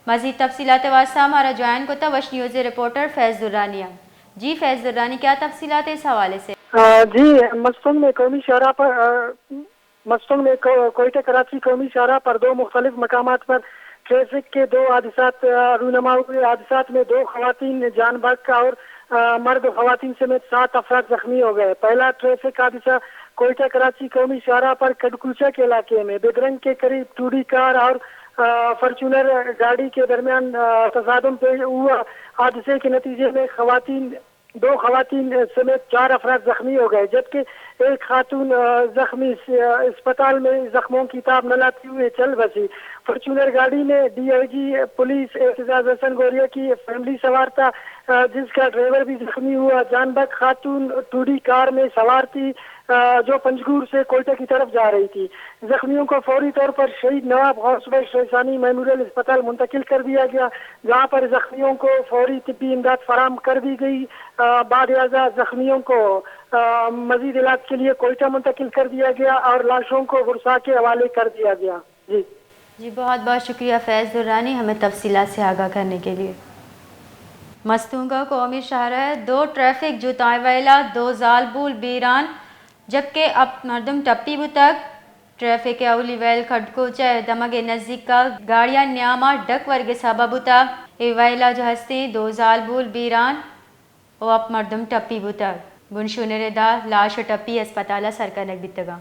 مزید تفصیلات واسطہ ہمارا جوائن کو وش نیوز رپورٹر فیض درانی. جی فیض درانی، کیا تفصیلات اس حوالے سے؟ جی مستنگ میں قومی شاہراہ پر مستنگ میں کوئٹہ کراچی قومی شاہراہ پر دو مختلف مقامات پر ٹریفک کے دو حادثات رونما ہوئے. حادثات میں 2 خواتین جان بحق اور مرد خواتین سمیت 7 افراد زخمی ہو گئے. پہلا ٹریفک حادثہ کوئٹہ کراچی قومی شاہراہ پر کڈکوچا کے علاقے میں بدرنگ کے قریب ٹوڈی کار اور فارچونر گاڑی کے درمیان تصادم پیش ہوا. حادثے کے نتیجے میں 2 خواتین سمیت 4 افراد زخمی ہو گئے، جبکہ ایک خاتون زخمی اسپتال میں زخموں کی تاب نہ لاتے ہوئے چل بسی. فارچونر گاڑی میں D I G police Aitzaz Hasan Goraya کی فیملی سوار تھا، جس کا ڈرائیور بھی زخمی ہوا. جان بحق خاتون ٹوڈی کار میں سوار تھی جو پنجگور سے کوئٹہ کی طرف جا رہی تھی. زخمیوں کو فوری طور پر شہید نواب غوث بخش ثانی میموریل اسپتال منتقل کر دیا گیا، جہاں پر زخمیوں کو فوری طبی امداد فراہم کر دی گئی. بعد ازاں زخمیوں کو مزید علاج کے لیے کوئٹہ منتقل کر دیا گیا اور لاشوں کو ورثاء کے حوالے کر دیا گیا. جی بہت بہت شکریہ فیض درانی ہمیں تفصیلات سے آگاہ کرنے کے لیے. مستونگا قومی شاہراہ 2 ٹریفک جوتائیں ویلا 2 زالبول بیران، جبکہ اب مردم ٹپی بتک ٹریفک اولی ویل کھڈکوچا دمگے نزدیک کا گاڑیاں نیاما ڈک ورگے سبب ہوتا اے ویلا جو ہستے 2 زالبول بیران او اب مردم ٹپی بتک گنشونر دا لاش ٹپی اسپتالہ سرکنک بیتگا.